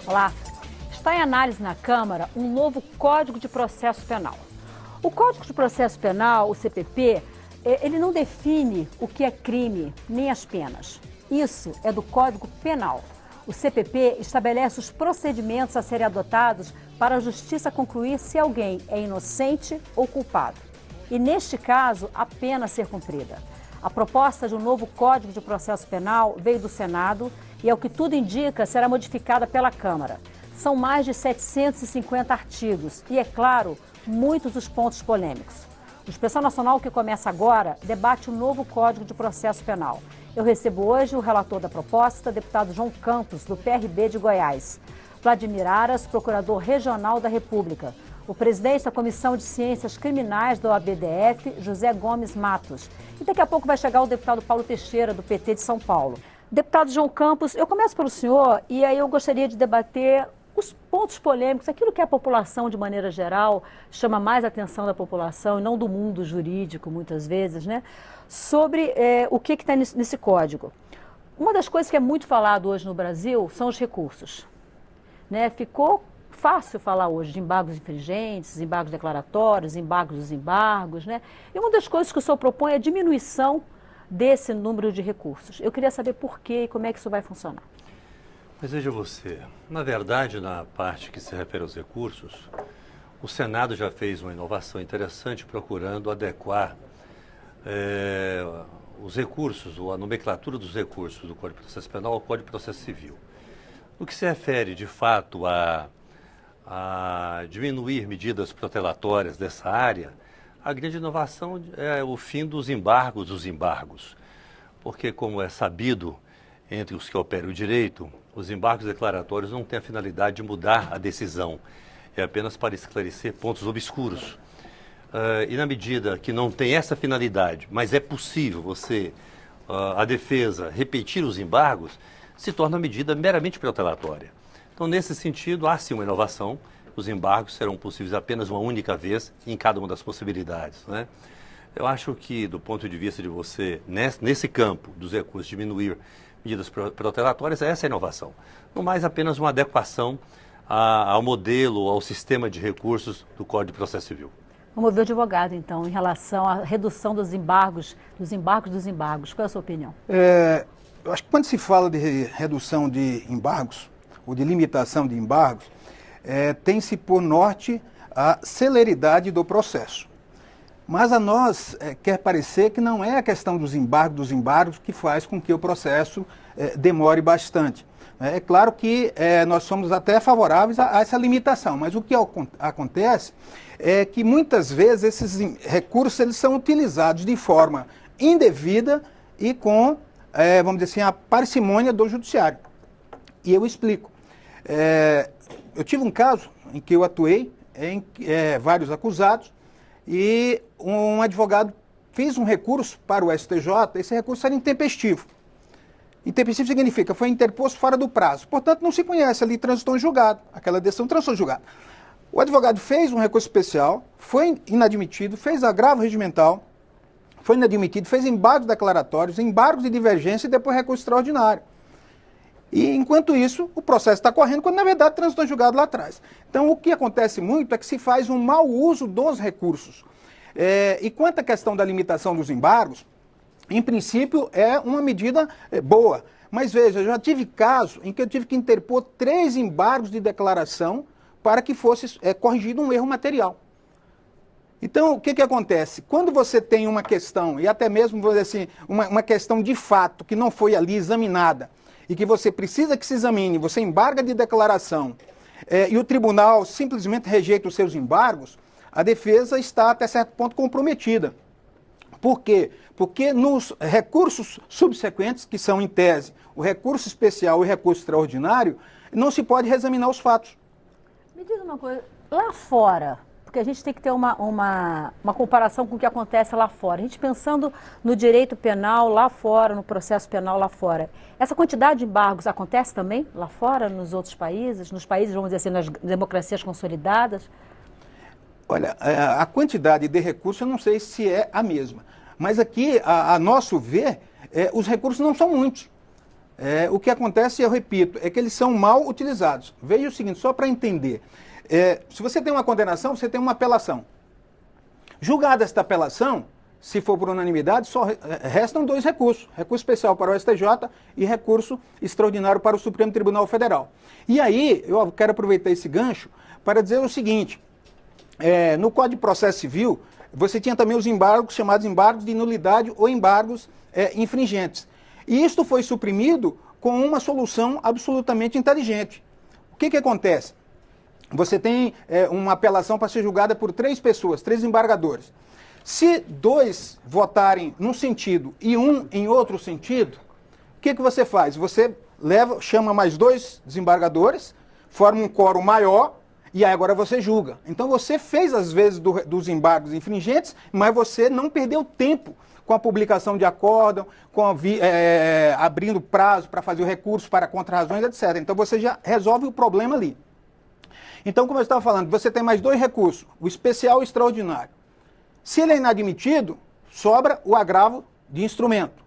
Olá, está em análise na Câmara um novo Código de Processo Penal. O Código de Processo Penal, o CPP, ele não define o que é crime, nem as penas. Isso é do Código Penal. O CPP estabelece os procedimentos a serem adotados para a justiça concluir se alguém é inocente ou culpado. E, neste caso, a pena a ser cumprida. A proposta de um novo Código de Processo Penal veio do Senado e, ao que tudo indica, será modificada pela Câmara. São mais de 750 artigos e, é claro, muitos os pontos polêmicos. O Inspeção Nacional, que começa agora, debate o novo Código de Processo Penal. Eu recebo hoje o relator da proposta, deputado João Campos, do PRB de Goiás. Vladimir Aras, procurador regional da República. O presidente da Comissão de Ciências Criminais da OAB-DF, José Gomes Matos. E daqui a pouco vai chegar o deputado Paulo Teixeira, do PT de São Paulo. Deputado João Campos, eu começo pelo senhor e aí eu gostaria de debater os pontos polêmicos, aquilo que a população, de maneira geral, chama mais a atenção da população, e não do mundo jurídico, muitas vezes, né? Sobre o que está nesse código. Uma das coisas que é muito falado hoje no Brasil são os recursos, né? Ficou fácil falar hoje de embargos infringentes, embargos declaratórios, embargos dos embargos, né? E uma das coisas que o senhor propõe é a diminuição desse número de recursos. Eu queria saber por quê e como é que isso vai funcionar. Mas veja você, na verdade, na parte que se refere aos recursos, o Senado já fez uma inovação interessante procurando adequar os recursos, ou a nomenclatura dos recursos do Código de Processo Penal ao Código de Processo Civil. No que se refere, de fato, a diminuir medidas protelatórias dessa área, a grande inovação é o fim dos embargos. Porque, como é sabido entre os que operam o direito, os embargos declaratórios não têm a finalidade de mudar a decisão, é apenas para esclarecer pontos obscuros. E na medida que não tem essa finalidade, mas é possível a defesa, repetir os embargos, se torna uma medida meramente protelatória. Então, nesse sentido, há sim uma inovação. Os embargos serão possíveis apenas uma única vez em cada uma das possibilidades, né? Eu acho que, do ponto de vista de você, nesse campo dos recursos, diminuir medidas protelatórias, essa é a inovação. No mais, apenas uma adequação ao modelo, ao sistema de recursos do Código de Processo Civil. Vamos ouvir o advogado, então, em relação à redução dos embargos. Qual é a sua opinião? Eu acho que quando se fala de redução de embargos, ou de limitação de embargos, tem-se por norte a celeridade do processo. Mas a nós quer parecer que não é a questão dos embargos que faz com que o processo demore bastante. É claro que nós somos até favoráveis a essa limitação, mas o que acontece é que muitas vezes esses recursos eles são utilizados de forma indevida e com, vamos dizer assim, a parcimônia do judiciário. E eu explico. Eu tive um caso em que eu atuei em vários acusados, e um advogado fez um recurso para o STJ, esse recurso era intempestivo. Intempestivo significa, foi interposto fora do prazo. Portanto, não se conhece ali, transitou em julgado, aquela decisão transitou em julgado. O advogado fez um recurso especial, foi inadmitido, fez agravo regimental, foi inadmitido, fez embargos declaratórios, embargos de divergência e depois recurso extraordinário. E, enquanto isso, o processo está correndo, quando, na verdade, transitou em julgado lá atrás. Então, o que acontece muito é que se faz um mau uso dos recursos. E quanto à questão da limitação dos embargos, em princípio, é uma medida boa. Mas, veja, eu já tive caso em que eu tive que interpor 3 embargos de declaração para que fosse corrigido um erro material. Então, o que acontece? Quando você tem uma questão, e até mesmo, vou dizer assim, uma questão de fato que não foi ali examinada, e que você precisa que se examine, você embarga de declaração, e o tribunal simplesmente rejeita os seus embargos, a defesa está até certo ponto comprometida. Por quê? Porque nos recursos subsequentes, que são em tese o recurso especial e o recurso extraordinário, não se pode reexaminar os fatos. Me diz uma coisa, lá fora, porque a gente tem que ter uma comparação com o que acontece lá fora. A gente pensando no direito penal lá fora, no processo penal lá fora. Essa quantidade de embargos acontece também lá fora, nos outros países, nos países, vamos dizer assim, nas democracias consolidadas? Olha, a quantidade de recursos eu não sei se é a mesma. Mas aqui, a nosso ver, os recursos não são muitos. o que acontece, eu repito, é que eles são mal utilizados. Veja o seguinte, só para entender. Se você tem uma condenação, você tem uma apelação. Julgada esta apelação, se for por unanimidade, só restam 2 recursos. Recurso especial para o STJ e recurso extraordinário para o Supremo Tribunal Federal. E aí, eu quero aproveitar esse gancho para dizer o seguinte. No Código de Processo Civil, você tinha também os embargos, chamados embargos de nulidade ou embargos infringentes. E isto foi suprimido com uma solução absolutamente inteligente. O que acontece? Você tem uma apelação para ser julgada por 3 pessoas, 3 embargadores. Se 2 votarem num sentido e 1 em outro sentido, o que você faz? Você chama mais 2 desembargadores, forma um quórum maior e aí agora você julga. Então você fez as vezes dos embargos infringentes, mas você não perdeu tempo com a publicação de acórdão, abrindo prazo para fazer o recurso para contra-razões, etc. Então você já resolve o problema ali. Então, como eu estava falando, você tem mais 2 recursos, o especial e o extraordinário. Se ele é inadmitido, sobra o agravo de instrumento,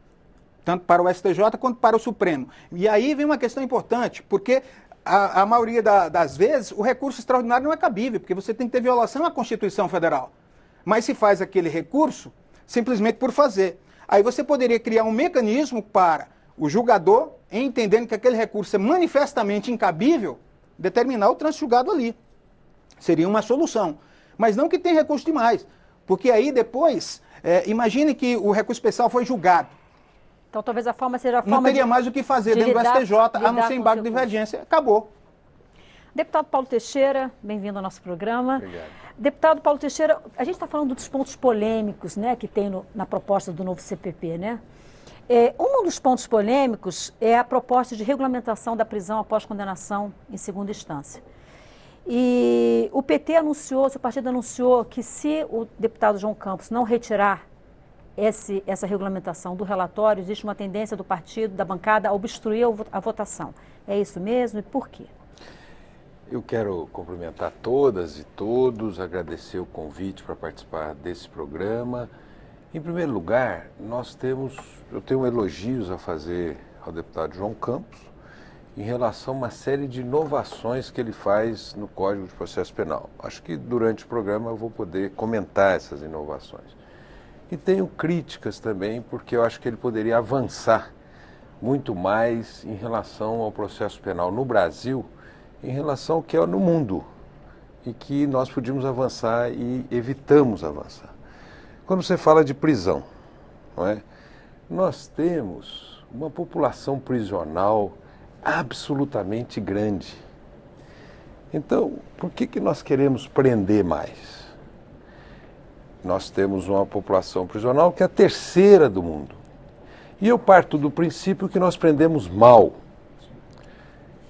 tanto para o STJ quanto para o Supremo. E aí vem uma questão importante, porque a maioria das vezes o recurso extraordinário não é cabível, porque você tem que ter violação à Constituição Federal. Mas se faz aquele recurso simplesmente por fazer. Aí você poderia criar um mecanismo para o julgador, entendendo que aquele recurso é manifestamente incabível, determinar o transjulgado ali. Seria uma solução. Mas não que tenha recurso demais. Porque aí depois, imagine que o recurso especial foi julgado. Então talvez a forma seja a forma não teria mais o que fazer dentro do STJ, a não ser embargo de divergência. Acabou. Deputado Paulo Teixeira, bem-vindo ao nosso programa. Obrigado. Deputado Paulo Teixeira, a gente está falando dos pontos polêmicos, né, que tem na proposta do novo CPP, né? Um dos pontos polêmicos é a proposta de regulamentação da prisão após condenação em segunda instância. E o PT anunciou, seu partido anunciou que se o deputado João Campos não retirar essa regulamentação do relatório, existe uma tendência do partido, da bancada, a obstruir a votação. É isso mesmo? E por quê? Eu quero cumprimentar todas e todos, agradecer o convite para participar desse programa. Em primeiro lugar, eu tenho elogios a fazer ao deputado João Campos em relação a uma série de inovações que ele faz no Código de Processo Penal. Acho que durante o programa eu vou poder comentar essas inovações. E tenho críticas também, porque eu acho que ele poderia avançar muito mais em relação ao processo penal no Brasil, em relação ao que é no mundo, e que nós podíamos avançar e evitamos avançar. Quando você fala de prisão, não é? Nós temos uma população prisional absolutamente grande. Então, por que nós queremos prender mais? Nós temos uma população prisional que é a 3ª do mundo. E eu parto do princípio que nós prendemos mal.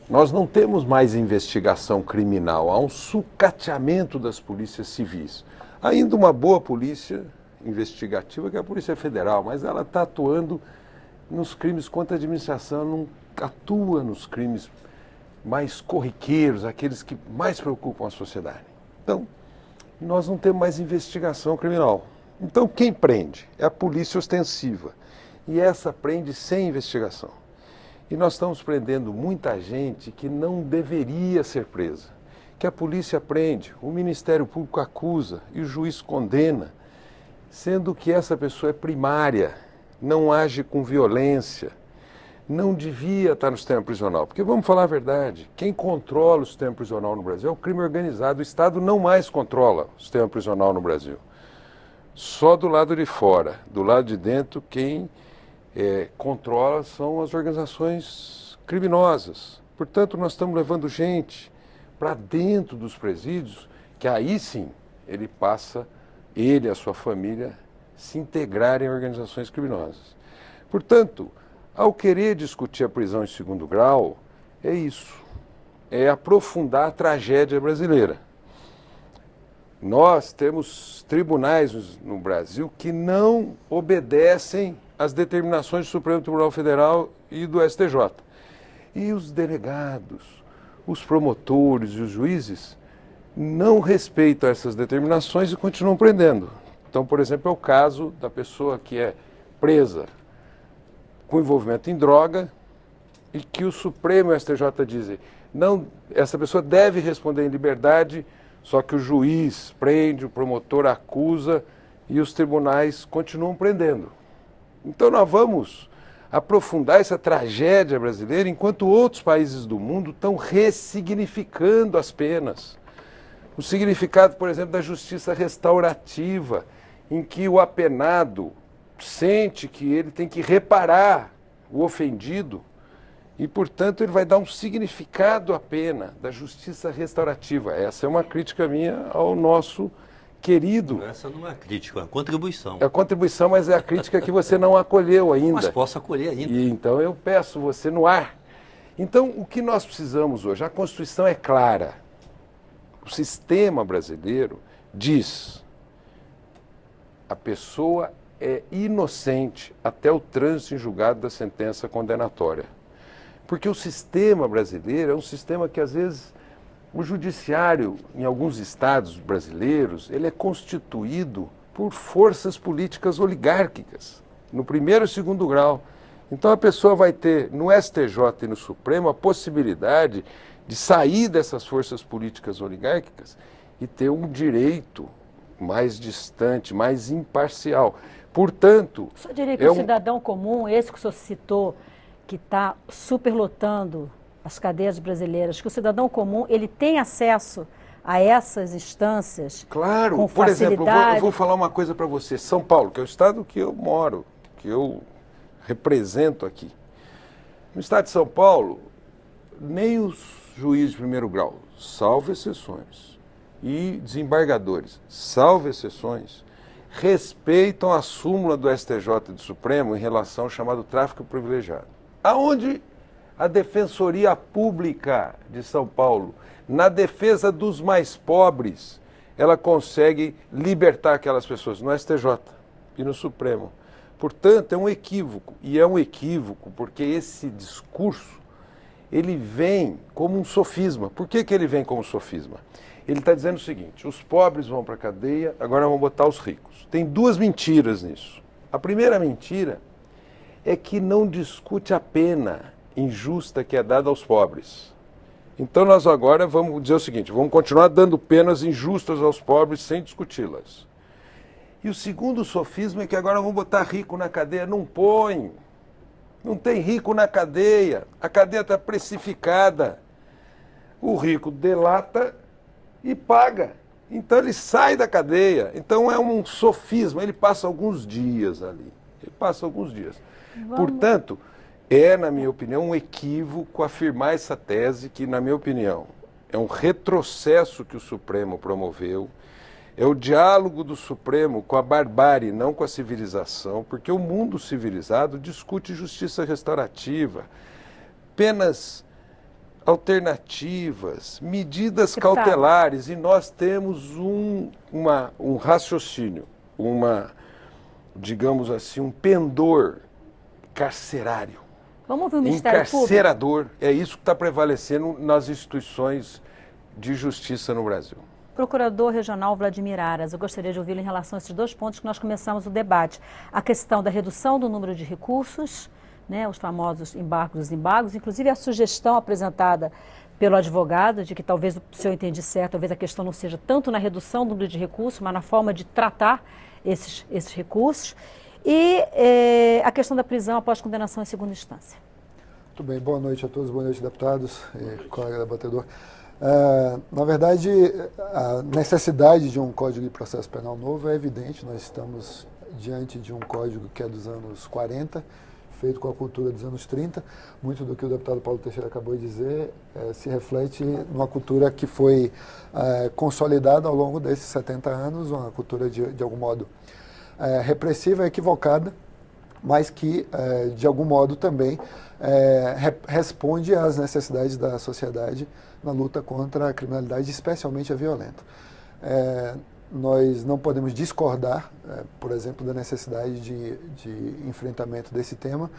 Nós não temos mais investigação criminal, há um sucateamento das polícias civis. Ainda uma boa polícia investigativa, que é a Polícia Federal, mas ela está atuando nos crimes contra a administração, não atua nos crimes mais corriqueiros, aqueles que mais preocupam a sociedade. Então, nós não temos mais investigação criminal. Então, quem prende? É a polícia ostensiva. E essa prende sem investigação. E nós estamos prendendo muita gente que não deveria ser presa. Que a polícia prende, o Ministério Público acusa e o juiz condena, sendo que essa pessoa é primária, não age com violência, não devia estar no sistema prisional. Porque vamos falar a verdade, quem controla o sistema prisional no Brasil é o crime organizado. O Estado não mais controla o sistema prisional no Brasil. Só do lado de fora. Do lado de dentro, quem controla são as organizações criminosas. Portanto, nós estamos levando gente para dentro dos presídios, que aí sim ele e a sua família, se integrarem em organizações criminosas. Portanto, ao querer discutir a prisão em segundo grau, é isso, é aprofundar a tragédia brasileira. Nós temos tribunais no Brasil que não obedecem às determinações do Supremo Tribunal Federal e do STJ. E os delegados, os promotores e os juízes não respeitam essas determinações e continuam prendendo. Então, por exemplo, é o caso da pessoa que é presa com envolvimento em droga e que o Supremo e o STJ dizem, não, essa pessoa deve responder em liberdade, só que o juiz prende, o promotor acusa e os tribunais continuam prendendo. Então nós vamos aprofundar essa tragédia brasileira enquanto outros países do mundo estão ressignificando as penas. O significado, por exemplo, da justiça restaurativa, em que o apenado sente que ele tem que reparar o ofendido e, portanto, ele vai dar um significado à pena da justiça restaurativa. Essa é uma crítica minha ao nosso querido... Essa não é crítica, é uma contribuição. É a contribuição, mas é a crítica que você não acolheu ainda. Mas posso acolher ainda. E então eu peço você no ar. Então, o que nós precisamos hoje? A Constituição é clara. O sistema brasileiro diz: a pessoa é inocente até o trânsito em julgado da sentença condenatória. Porque o sistema brasileiro é um sistema que, às vezes, o judiciário, em alguns estados brasileiros, ele é constituído por forças políticas oligárquicas, no primeiro e segundo grau. Então a pessoa vai ter, no STJ e no Supremo, a possibilidade de sair dessas forças políticas oligárquicas e ter um direito mais distante, mais imparcial. Portanto... O senhor diria que o cidadão comum, esse que o senhor citou, que está superlotando as cadeias brasileiras, que o cidadão comum ele tem acesso a essas instâncias claro, com por exemplo, facilidade? eu vou falar uma coisa para você. São Paulo, que é o estado que eu moro, que eu represento aqui. No estado de São Paulo, nem os juízes de primeiro grau, salvo exceções, e desembargadores, salvo exceções, respeitam a súmula do STJ e do Supremo em relação ao chamado tráfico privilegiado. Aonde a Defensoria Pública de São Paulo, na defesa dos mais pobres, ela consegue libertar aquelas pessoas no STJ e no Supremo. Portanto, é um equívoco, e é um equívoco porque esse discurso, ele vem como um sofisma. Por que ele vem como sofisma? Ele está dizendo o seguinte: os pobres vão para a cadeia, agora vamos botar os ricos. Tem duas mentiras nisso. A primeira mentira é que não discute a pena injusta que é dada aos pobres. Então nós agora vamos dizer o seguinte: vamos continuar dando penas injustas aos pobres sem discuti-las. E o segundo sofisma é que agora vamos botar rico na cadeia. Não põe. Não tem rico na cadeia. A cadeia está precificada. O rico delata e paga. Então ele sai da cadeia. Então é um sofisma. Ele passa alguns dias ali. Ele passa alguns dias. Portanto, é, na minha opinião, um equívoco afirmar essa tese que, na minha opinião, é um retrocesso que o Supremo promoveu. É o diálogo do Supremo com a barbárie, não com a civilização, porque o mundo civilizado discute justiça restaurativa, penas alternativas, medidas cautelares, e nós temos um raciocínio, digamos assim, um pendor carcerário. Vamos ouvir o Ministério Público? Encarcerador. É isso que está prevalecendo nas instituições de justiça no Brasil. Procurador Regional Vladimir Aras, eu gostaria de ouvi-lo em relação a esses dois pontos que nós começamos o debate. A questão da redução do número de recursos, né, os famosos embargos e desembargos, inclusive a sugestão apresentada pelo advogado de que talvez, se eu entendi certo, talvez a questão não seja tanto na redução do número de recursos, mas na forma de tratar esses recursos. E a questão da prisão após condenação em segunda instância. Muito bem, boa noite a todos, boa noite, deputados e colega debatedor. Na verdade, a necessidade de um Código de Processo Penal novo é evidente. Nós estamos diante de um código que é dos anos 40, feito com a cultura dos anos 30. Muito do que o deputado Paulo Teixeira acabou de dizer se reflete numa cultura que foi consolidada ao longo desses 70 anos, uma cultura de algum modo repressiva, equivocada, mas que de algum modo também responde às necessidades da sociedade na luta contra a criminalidade, especialmente a violenta. Nós não podemos discordar, por exemplo, da necessidade de enfrentamento desse tema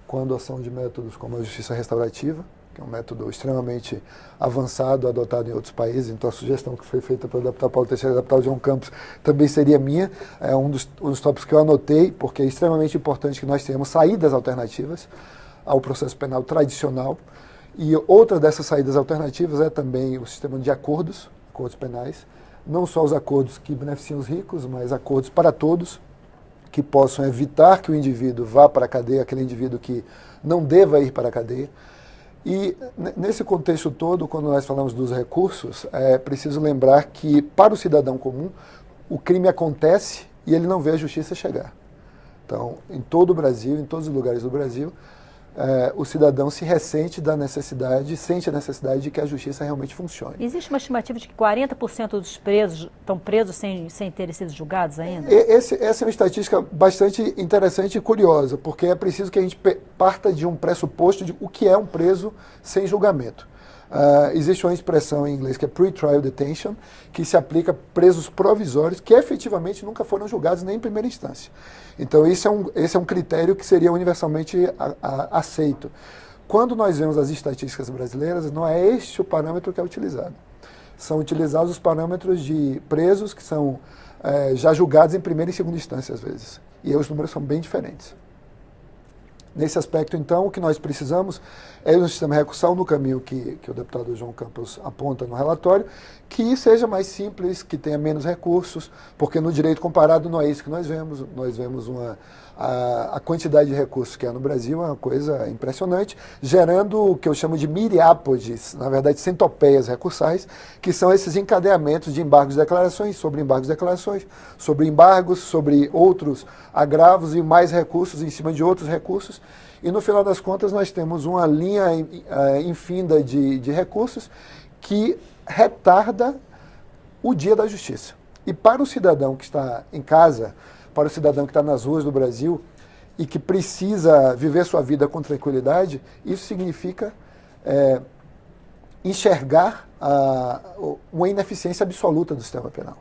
quando a ação de métodos como a justiça restaurativa, que é um método extremamente avançado, adotado em outros países. Então a sugestão que foi feita pelo deputado Paulo Teixeira e o deputado João Campos também seria minha. É um dos tópicos que eu anotei, porque é extremamente importante que nós tenhamos saídas alternativas ao processo penal tradicional. E outra dessas saídas alternativas é também o sistema de acordos penais, não só os acordos que beneficiam os ricos, mas acordos para todos, que possam evitar que o indivíduo vá para a cadeia, aquele indivíduo que não deva ir para a cadeia. E nesse contexto todo, quando nós falamos dos recursos, é preciso lembrar que para o cidadão comum, o crime acontece e ele não vê a justiça chegar. Então, em todo o Brasil, em todos os lugares do Brasil, o cidadão se ressente da necessidade, sente a necessidade de que a justiça realmente funcione. Existe uma estimativa de que 40% dos presos estão presos sem terem sido julgados ainda? Essa é uma estatística bastante interessante e curiosa, porque é preciso que a gente parta de um pressuposto de o que é um preso sem julgamento. Existe uma expressão em inglês que é pre-trial detention, que se aplica a presos provisórios que efetivamente nunca foram julgados nem em primeira instância. Então, esse é um critério que seria universalmente aceito. Quando nós vemos as estatísticas brasileiras, não é este o parâmetro que é utilizado. São utilizados os parâmetros de presos que são já julgados em primeira e segunda instância, às vezes. E aí os números são bem diferentes. Nesse aspecto, então, o que nós precisamos é um sistema recursal no caminho que o deputado João Campos aponta no relatório, que seja mais simples, que tenha menos recursos, porque no direito comparado não é isso que nós vemos. Nós vemos a quantidade de recursos que há no Brasil, é uma coisa impressionante, gerando o que eu chamo de miriápodes, na verdade centopeias recursais, que são esses encadeamentos de embargos de declarações, sobre embargos, sobre outros agravos e mais recursos em cima de outros recursos. E no final das contas nós temos uma linha infinda de recursos que retarda o dia da justiça. E para o cidadão que está em casa, para o cidadão que está nas ruas do Brasil e que precisa viver sua vida com tranquilidade, isso significa enxergar uma ineficiência absoluta do sistema penal.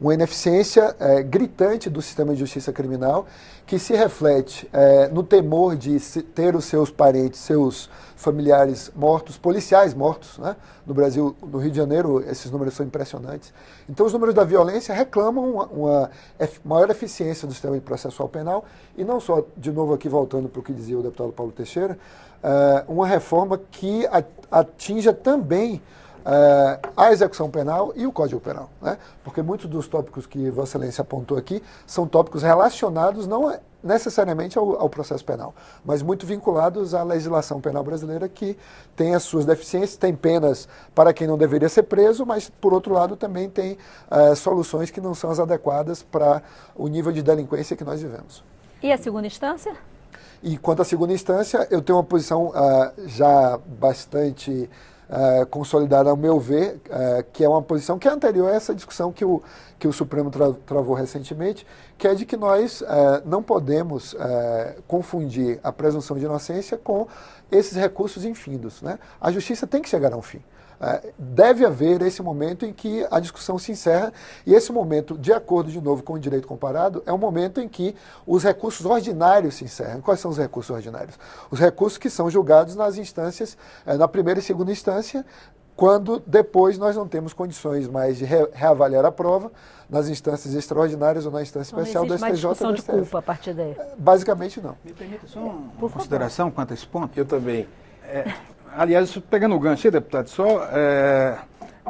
Uma ineficiência gritante do sistema de justiça criminal que se reflete no temor de ter os seus parentes, seus familiares mortos, policiais mortos, né? No Brasil, no Rio de Janeiro, esses números são impressionantes. Então, os números da violência reclamam uma maior eficiência do sistema processual penal e não só, de novo aqui voltando para o que dizia o deputado Paulo Teixeira, uma reforma que atinja também a execução penal e o Código Penal, né? Porque muitos dos tópicos que Vossa Excelência apontou aqui são tópicos relacionados não necessariamente ao processo penal, mas muito vinculados à legislação penal brasileira que tem as suas deficiências, tem penas para quem não deveria ser preso, mas por outro lado também tem soluções que não são as adequadas para o nível de delinquência que nós vivemos. E a segunda instância? E quanto à segunda instância, eu tenho uma posição já bastante consolidada, ao meu ver, que é uma posição que é anterior a essa discussão que o Supremo travou recentemente, que é de que nós não podemos confundir a presunção de inocência com esses recursos infindos, né? A justiça tem que chegar a um fim. Deve haver esse momento em que a discussão se encerra, e esse momento, de acordo de novo com o direito comparado, é um momento em que os recursos ordinários se encerram. Quais são os recursos ordinários? Os recursos que são julgados nas instâncias, na primeira e segunda instância, quando depois nós não temos condições mais de reavaliar a prova nas instâncias extraordinárias ou na instância especial do STJ. Não existe mais discussão de culpa a partir daí? Basicamente não. Me permita só uma consideração quanto a esse ponto? Eu também. Aliás, pegando o gancho aí, deputado,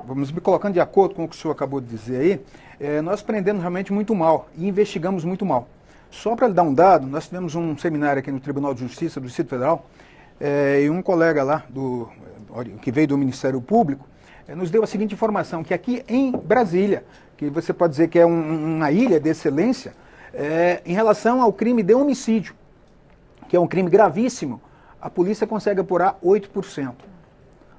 vamos me colocando de acordo com o que o senhor acabou de dizer aí, nós prendemos realmente muito mal e investigamos muito mal. Só para lhe dar um dado, nós tivemos um seminário aqui no Tribunal de Justiça do Distrito Federal e um colega lá, que veio do Ministério Público, nos deu a seguinte informação, que aqui em Brasília, que você pode dizer que é uma ilha de excelência, em relação ao crime de homicídio, que é um crime gravíssimo, a polícia consegue apurar 8%.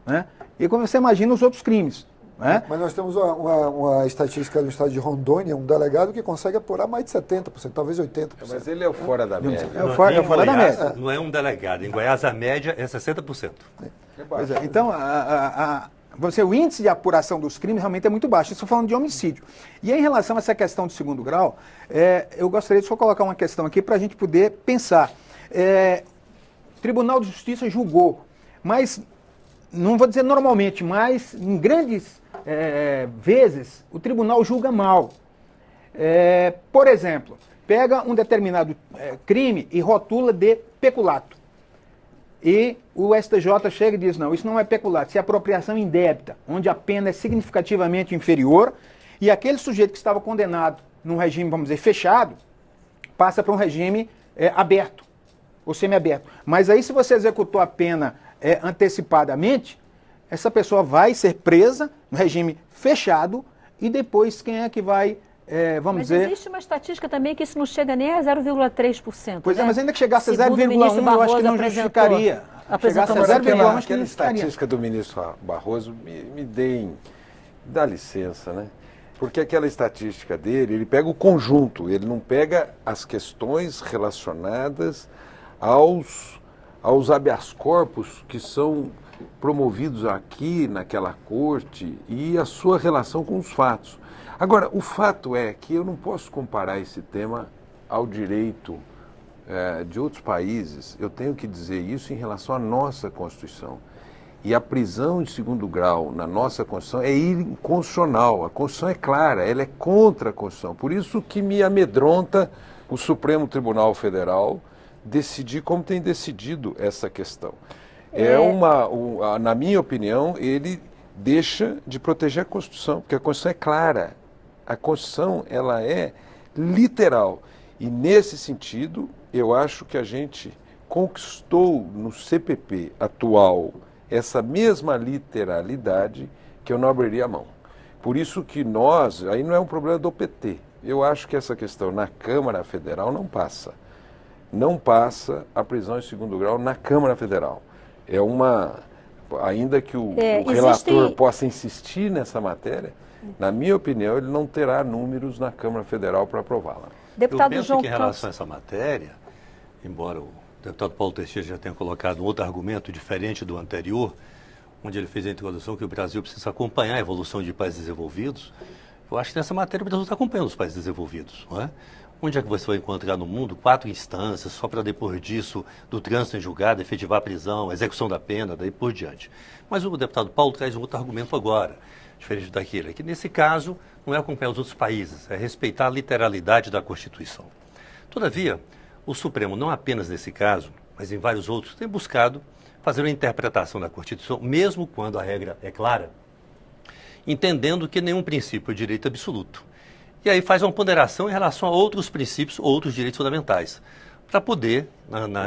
Né? E como você imagina os outros crimes. Né? Mas nós temos uma estatística do estado de Rondônia, um delegado que consegue apurar mais de 70%, talvez 80%. Mas ele é o fora da média. É fora da média. Não é um delegado. Em Goiás, a média é 60%. Pois é. Então, o índice de apuração dos crimes realmente é muito baixo. Estou falando de homicídio. E em relação a essa questão de segundo grau, eu gostaria de só colocar uma questão aqui para a gente poder pensar. O Tribunal de Justiça julgou, mas, não vou dizer normalmente, mas em grandes vezes o tribunal julga mal. Por exemplo, pega um determinado crime e rotula de peculato. e o STJ chega e diz, não, isso não é peculato, isso é apropriação indébita, onde a pena é significativamente inferior e aquele sujeito que estava condenado num regime, vamos dizer, fechado, passa para um regime aberto, ou semiaberto. Mas aí se você executou a pena antecipadamente, essa pessoa vai ser presa no regime fechado e depois quem é que vai, vamos dizer... Mas existe uma estatística também que isso não chega nem a 0,3%. Pois é, mas ainda que chegasse a Segundo o 0,1, ministro eu acho que não Barroso justificaria. apresentou Chegasse a uma 0,1, acho que Aquela não justificaria. estatística do ministro Barroso dá licença, né? Porque aquela estatística dele, ele pega o conjunto, ele não pega as questões relacionadas aos habeas corpus que são promovidos aqui naquela corte e a sua relação com os fatos. Agora, o fato é que eu não posso comparar esse tema ao direito de outros países. Eu tenho que dizer isso em relação à nossa Constituição. E a prisão em segundo grau na nossa Constituição é inconstitucional. A Constituição é clara, ela é contra a Constituição. Por isso que me amedronta o Supremo Tribunal Federal decidir como tem decidido essa questão. Na minha opinião, ele deixa de proteger a Constituição, porque a Constituição é clara. A Constituição, ela é literal. E nesse sentido, eu acho que a gente conquistou no CPP atual essa mesma literalidade que eu não abriria a mão. Por isso que nós, aí não é um problema do PT. Eu acho que essa questão na Câmara Federal não passa. Não passa a prisão em segundo grau na Câmara Federal. Ainda que o relator possa insistir nessa matéria, na minha opinião, ele não terá números na Câmara Federal para aprová-la. Deputado Eu penso João que em relação a essa matéria, embora o deputado Paulo Teixeira já tenha colocado um outro argumento diferente do anterior, onde ele fez a introdução que o Brasil precisa acompanhar a evolução de países desenvolvidos, eu acho que nessa matéria o Brasil está acompanhando os países desenvolvidos, não é? Onde é que você vai encontrar no mundo 4 instâncias só para depois disso, do trânsito em julgado, efetivar a prisão, a execução da pena, daí por diante. Mas o deputado Paulo traz um outro argumento agora, diferente daquele, que nesse caso não é acompanhar os outros países, é respeitar a literalidade da Constituição. Todavia, o Supremo, não apenas nesse caso, mas em vários outros, tem buscado fazer uma interpretação da Constituição, mesmo quando a regra é clara, entendendo que nenhum princípio é direito absoluto. E aí faz uma ponderação em relação a outros princípios, outros direitos fundamentais, para poder,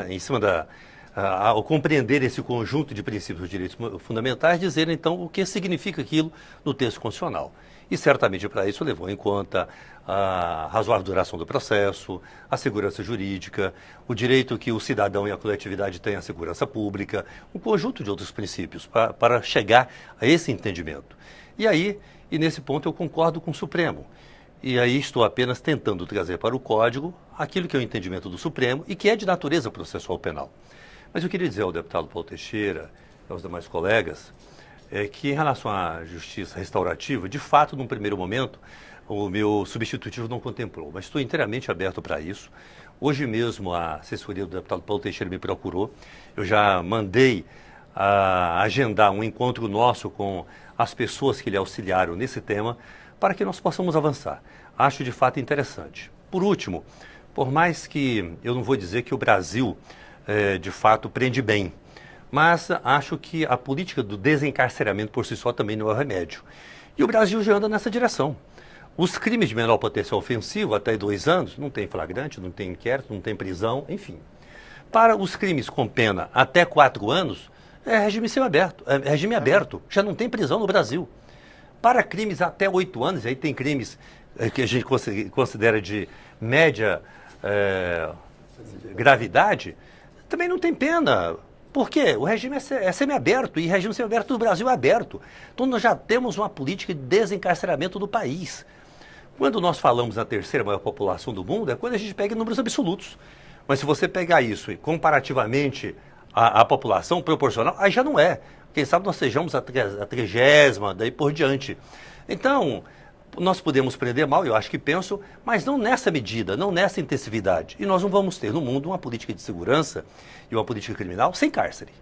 em cima ao compreender esse conjunto de princípios e direitos fundamentais, dizer então o que significa aquilo no texto constitucional. E certamente para isso levou em conta a razoável duração do processo, a segurança jurídica, o direito que o cidadão e a coletividade têm à segurança pública, um conjunto de outros princípios para chegar a esse entendimento. E nesse ponto eu concordo com o Supremo. E aí estou apenas tentando trazer para o Código aquilo que é o entendimento do Supremo e que é de natureza processual penal. Mas eu queria dizer ao deputado Paulo Teixeira e aos demais colegas que em relação à justiça restaurativa, de fato, num primeiro momento, o meu substitutivo não contemplou, mas estou inteiramente aberto para isso. Hoje mesmo a assessoria do deputado Paulo Teixeira me procurou, eu já mandei agendar um encontro nosso com as pessoas que lhe auxiliaram nesse tema, para que nós possamos avançar. Acho de fato interessante. Por último, por mais que eu não vou dizer que o Brasil, de fato, prende bem, mas acho que a política do desencarceramento por si só também não é o remédio. E o Brasil já anda nessa direção. Os crimes de menor potencial ofensivo, até 2 anos, não tem flagrante, não tem inquérito, não tem prisão, enfim. Para os crimes com pena até 4 anos, é regime semiaberto, é regime aberto, já não tem prisão no Brasil. Para crimes até 8 anos, aí tem crimes que a gente considera de média gravidade, também não tem pena. Por quê? O regime é semiaberto e o regime semiaberto do Brasil é aberto. Então nós já temos uma política de desencarceramento do país. Quando nós falamos na terceira maior população do mundo, é quando a gente pega em números absolutos. Mas se você pegar isso e comparativamente à população proporcional, aí já não é. Quem sabe nós sejamos a 30ª, daí por diante. Então, nós podemos prender mal, eu acho que penso, mas não nessa medida, não nessa intensividade. E nós não vamos ter no mundo uma política de segurança e uma política criminal sem cárcere.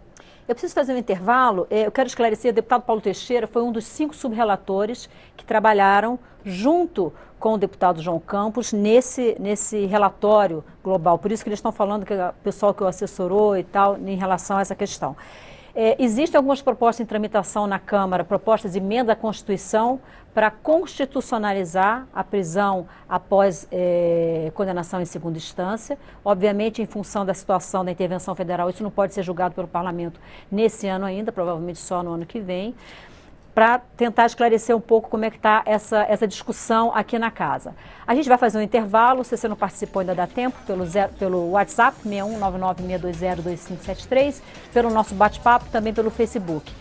Eu preciso fazer um intervalo. Eu quero esclarecer, o deputado Paulo Teixeira foi um dos 5 subrelatores que trabalharam junto com o deputado João Campos nesse relatório global. Por isso que eles estão falando que o pessoal que o assessorou e tal, em relação a essa questão. Existem algumas propostas em tramitação na Câmara, propostas de emenda à Constituição para constitucionalizar a prisão após condenação em segunda instância. Obviamente, em função da situação da intervenção federal, isso não pode ser julgado pelo Parlamento nesse ano ainda, provavelmente só no ano que vem, para tentar esclarecer um pouco como é que está essa discussão aqui na casa. A gente vai fazer um intervalo, se você não participou ainda dá tempo, pelo WhatsApp, 61992022573, pelo nosso bate-papo, também pelo Facebook.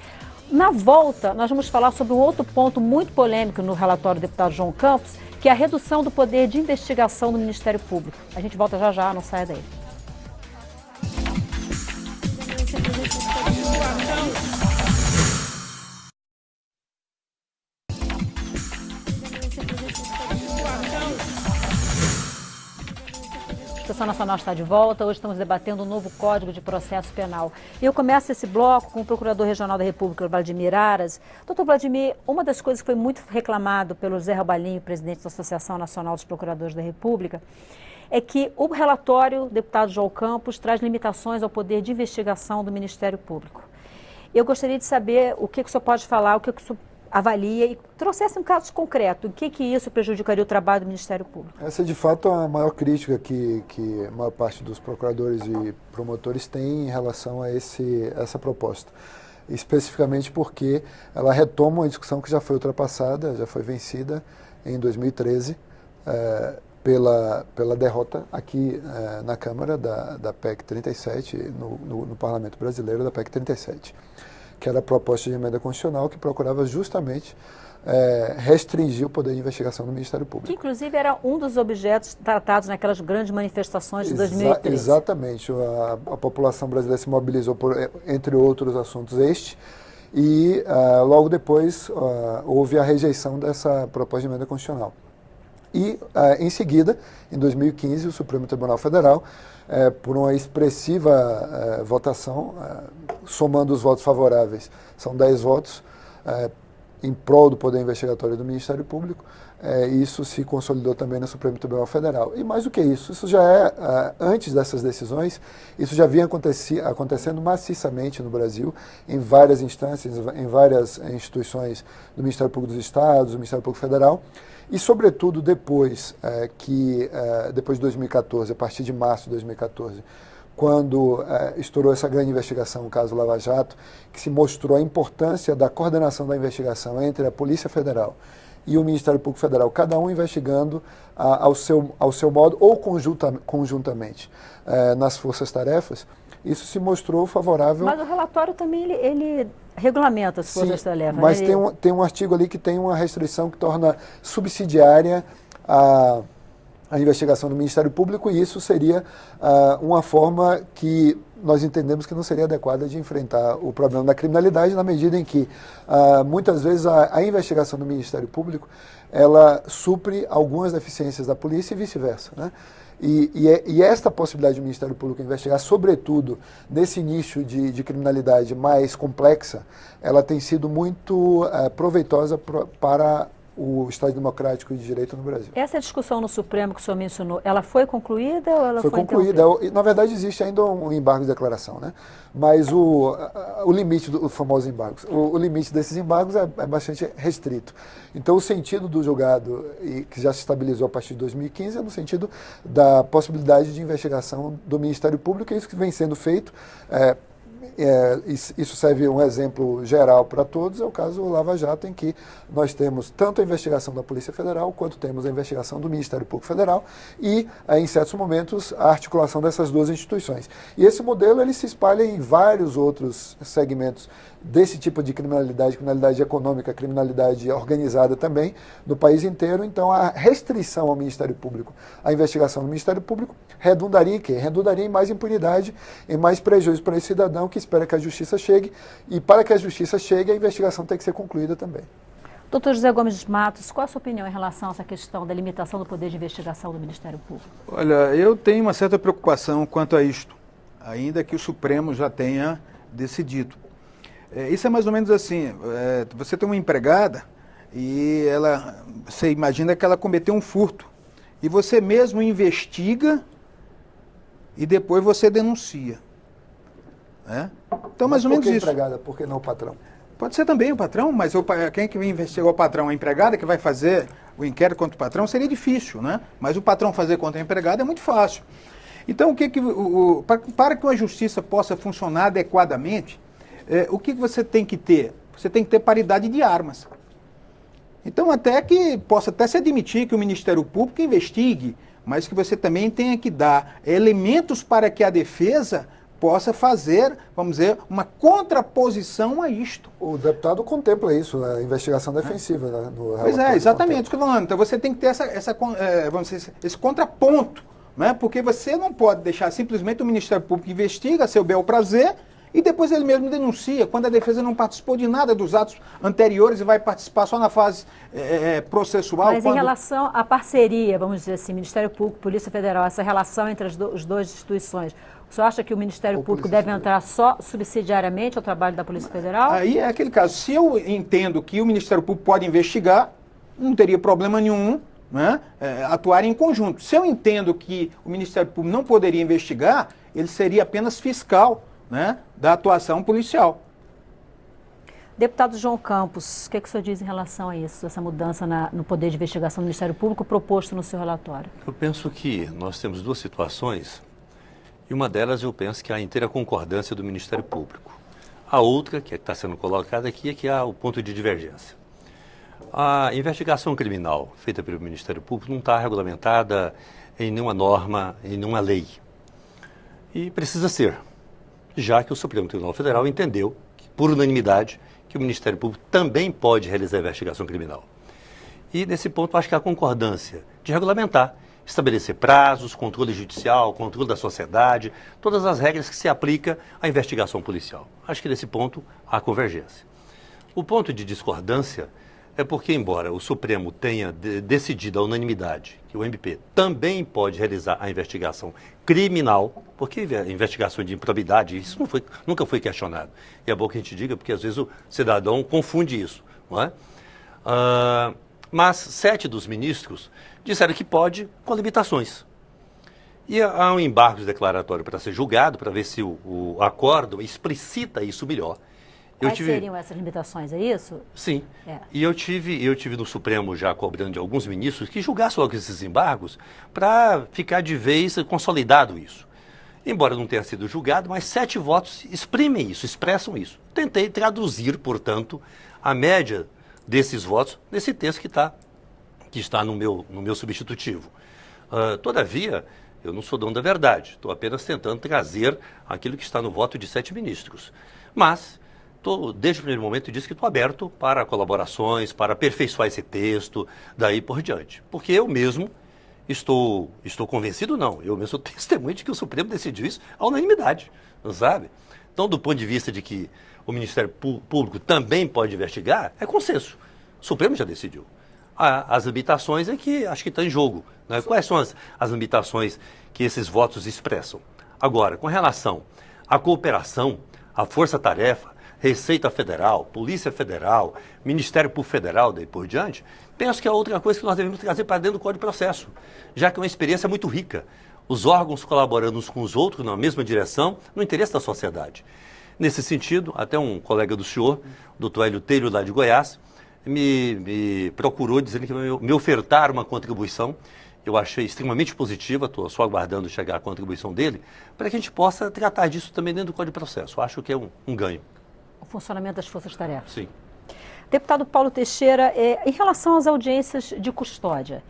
Na volta, nós vamos falar sobre um outro ponto muito polêmico no relatório do deputado João Campos, que é a redução do poder de investigação do Ministério Público. A gente volta já já, não saia daí. A Associação Nacional está de volta. Hoje estamos debatendo um novo Código de Processo Penal. E eu começo esse bloco com o Procurador Regional da República, Vladimir Aras. Doutor Vladimir, uma das coisas que foi muito reclamado pelo Zé Robalinho, presidente da Associação Nacional dos Procuradores da República, é que o relatório do deputado João Campos traz limitações ao poder de investigação do Ministério Público. Eu gostaria de saber o que o senhor pode falar, o que o senhor avalia e trouxesse um caso concreto. O que isso prejudicaria o trabalho do Ministério Público? Essa é, de fato, a maior crítica que a maior parte dos procuradores e promotores tem em relação a essa proposta. Especificamente porque ela retoma uma discussão que já foi ultrapassada, já foi vencida em 2013, pela derrota aqui na Câmara da PEC 37, no Parlamento Brasileiro, da PEC 37. Que era a proposta de emenda constitucional que procurava justamente restringir o poder de investigação do Ministério Público. Que, inclusive, era um dos objetos tratados naquelas grandes manifestações de 2013. Exatamente. A população brasileira se mobilizou por, entre outros assuntos, e logo depois houve a rejeição dessa proposta de emenda constitucional. E, em seguida, em 2015, o Supremo Tribunal Federal, por uma expressiva votação, somando os votos favoráveis, são 10 votos em prol do poder investigatório do Ministério Público, isso se consolidou também no Supremo Tribunal Federal. E mais do que isso já antes dessas decisões, isso já vinha acontecendo maciçamente no Brasil, em várias instâncias, em várias instituições do Ministério Público dos Estados, do Ministério Público Federal, e, sobretudo, depois de 2014, a partir de março de 2014, quando estourou essa grande investigação, o caso Lava Jato, que se mostrou a importância da coordenação da investigação entre a Polícia Federal e o Ministério Público Federal, cada um investigando ao seu modo ou conjuntamente nas forças-tarefas, isso se mostrou favorável. Mas o relatório também ele regulamenta as forças-tarefas. Mas tem um artigo ali que tem uma restrição que torna subsidiária a investigação do Ministério Público, e isso seria uma forma que nós entendemos que não seria adequada de enfrentar o problema da criminalidade, na medida em que muitas vezes a investigação do Ministério Público ela supre algumas deficiências da polícia e vice-versa, né? E esta possibilidade do Ministério Público investigar, sobretudo nesse nicho de criminalidade mais complexa, ela tem sido muito proveitosa para o Estado Democrático e de Direito no Brasil. Essa discussão no Supremo que o senhor mencionou, ela foi concluída ou ela foi concluída? Na verdade, existe ainda um embargo de declaração, né? Mas o limite do famoso embargo, o limite desses embargos é bastante restrito. Então, o sentido do julgado, que já se estabilizou a partir de 2015, é no sentido da possibilidade de investigação do Ministério Público, e isso que vem sendo feito. Isso serve um exemplo geral para todos, é o caso Lava Jato, em que nós temos tanto a investigação da Polícia Federal, quanto temos a investigação do Ministério Público Federal e, em certos momentos, a articulação dessas duas instituições. E esse modelo ele se espalha em vários outros segmentos desse tipo de criminalidade econômica, criminalidade organizada também, no país inteiro. Então, a restrição ao Ministério Público, a investigação do Ministério Público, redundaria em quê? Redundaria em mais impunidade, em mais prejuízo para esse cidadão que espera que a justiça chegue, e para que a justiça chegue, a investigação tem que ser concluída também. Doutor José Gomes de Matos, qual a sua opinião em relação a essa questão da limitação do poder de investigação do Ministério Público? Olha, eu tenho uma certa preocupação quanto a isto, ainda que o Supremo já tenha desse dito. Isso é mais ou menos assim, você tem uma empregada e você imagina que ela cometeu um furto, e você mesmo investiga e depois você denuncia. Né? Então, mais ou menos isso. Por que empregada? Por que não o patrão? Pode ser também o patrão, mas quem que vai investigar o patrão? A empregada que vai fazer o inquérito contra o patrão seria difícil, né? Mas o patrão fazer contra a empregada é muito fácil. Então, para que uma justiça possa funcionar adequadamente, o que você tem que ter? Você tem que ter paridade de armas. Então, possa até se admitir que o Ministério Público investigue, mas que você também tenha que dar elementos para que a defesa possa fazer, vamos dizer, uma contraposição a isto. O deputado contempla isso, a investigação defensiva. Né, pois exatamente, isso que eu estou falando. Então você tem que ter vamos dizer, esse contraponto, né? Porque você não pode deixar simplesmente o Ministério Público investiga a seu bel prazer e depois ele mesmo denuncia, quando a defesa não participou de nada dos atos anteriores e vai participar só na fase processual. Mas em relação à parceria, vamos dizer assim, Ministério Público, Polícia Federal, essa relação entre as duas instituições, o senhor acha que o Ministério Público deve entrar só subsidiariamente ao trabalho da Polícia Federal? Aí é aquele caso, se eu entendo que o Ministério Público pode investigar, não teria problema nenhum, né, atuar em conjunto. Se eu entendo que o Ministério Público não poderia investigar, ele seria apenas fiscal, né, da atuação policial. Deputado João Campos, o que o senhor diz em relação a isso, essa mudança no poder de investigação do Ministério Público proposto no seu relatório? Eu penso que nós temos duas situações, e uma delas eu penso que é a inteira concordância do Ministério Público. A outra, que está sendo colocada aqui, é que há o ponto de divergência. A investigação criminal feita pelo Ministério Público não está regulamentada em nenhuma norma, em nenhuma lei. E precisa ser, já que o Supremo Tribunal Federal entendeu, por unanimidade, que o Ministério Público também pode realizar a investigação criminal. E nesse ponto acho que há concordância de regulamentar, estabelecer prazos, controle judicial, controle da sociedade, todas as regras que se aplicam à investigação policial. Acho que nesse ponto há convergência. O ponto de discordância é porque, embora o Supremo tenha decidido à unanimidade que o MP também pode realizar a investigação criminal, porque a investigação de improbidade, isso nunca foi questionado. E é bom que a gente diga, porque às vezes o cidadão confunde isso, não é? Mas 7 dos ministros disseram que pode, com limitações. E há um embargo declaratório para ser julgado, para ver se o acórdão explicita isso melhor. Quais seriam essas limitações, é isso? Sim. E eu tive no Supremo já cobrando de alguns ministros que julgassem logo esses embargos para ficar de vez consolidado isso. Embora não tenha sido julgado, mas 7 votos exprimem isso, expressam isso. Tentei traduzir, portanto, a média desses votos nesse texto que está no meu substitutivo. Todavia, eu não sou dono da verdade, estou apenas tentando trazer aquilo que está no voto de 7 ministros. Mas desde o primeiro momento, disse que estou aberto para colaborações, para aperfeiçoar esse texto, daí por diante. Porque eu mesmo estou convencido, não, eu mesmo sou testemunha de que o Supremo decidiu isso à unanimidade, não sabe? Então, do ponto de vista de que o Ministério Público também pode investigar, é consenso. O Supremo já decidiu. As limitações é que acho que está em jogo. Né? Quais são as limitações que esses votos expressam? Agora, com relação à cooperação, à força-tarefa, Receita Federal, Polícia Federal, Ministério Público Federal, daí por diante, penso que é outra coisa que nós devemos trazer para dentro do Código de Processo, já que é uma experiência muito rica. Os órgãos colaborando uns com os outros na mesma direção, no interesse da sociedade. Nesse sentido, até um colega do senhor, doutor Hélio Teiro, lá de Goiás, me procurou dizendo que me ofertar uma contribuição. Eu achei extremamente positiva, estou só aguardando chegar a contribuição dele, para que a gente possa tratar disso também dentro do Código de Processo. Eu acho que é um ganho. O funcionamento das forças-tarefa. Sim. Deputado Paulo Teixeira, em relação às audiências de custódia,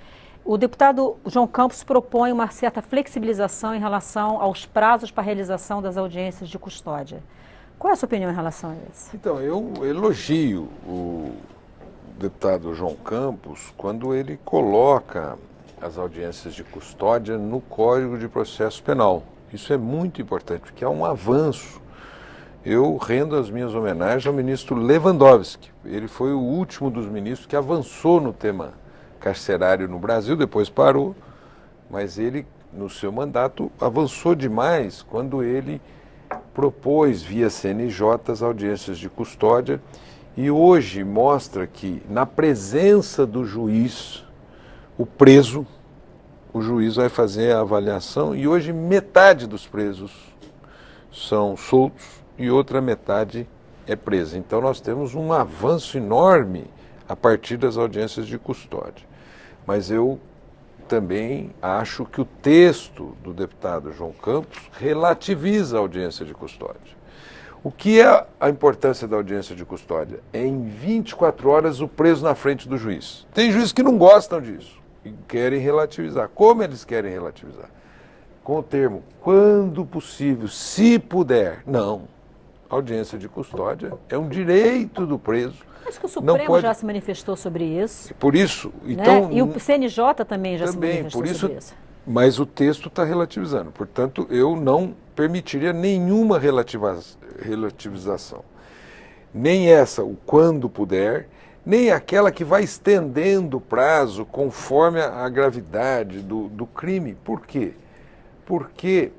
o deputado João Campos propõe uma certa flexibilização em relação aos prazos para a realização das audiências de custódia. Qual é a sua opinião em relação a isso? Então, eu elogio o deputado João Campos quando ele coloca as audiências de custódia no Código de Processo Penal. Isso é muito importante, porque há um avanço. Eu rendo as minhas homenagens ao ministro Lewandowski. Ele foi o último dos ministros que avançou no tema carcerário no Brasil, depois parou, mas ele, no seu mandato, avançou demais quando ele propôs via CNJ as audiências de custódia e hoje mostra que na presença do juiz, o preso, o juiz vai fazer a avaliação e hoje metade dos presos são soltos e outra metade é presa. Então nós temos um avanço enorme a partir das audiências de custódia. Mas eu também acho que o texto do deputado João Campos relativiza a audiência de custódia. O que é a importância da audiência de custódia? É em 24 horas o preso na frente do juiz. Tem juízes que não gostam disso e querem relativizar. Como eles querem relativizar? Com o termo, quando possível, se puder. Não. A audiência de custódia é um direito do preso. Acho que o Supremo já se manifestou sobre isso. Por isso, então... Né? E o CNJ também já se manifestou sobre isso. Mas o texto está relativizando. Portanto, eu não permitiria nenhuma relativização. Nem essa, o quando puder, nem aquela que vai estendendo o prazo conforme a gravidade do crime. Por quê? Porque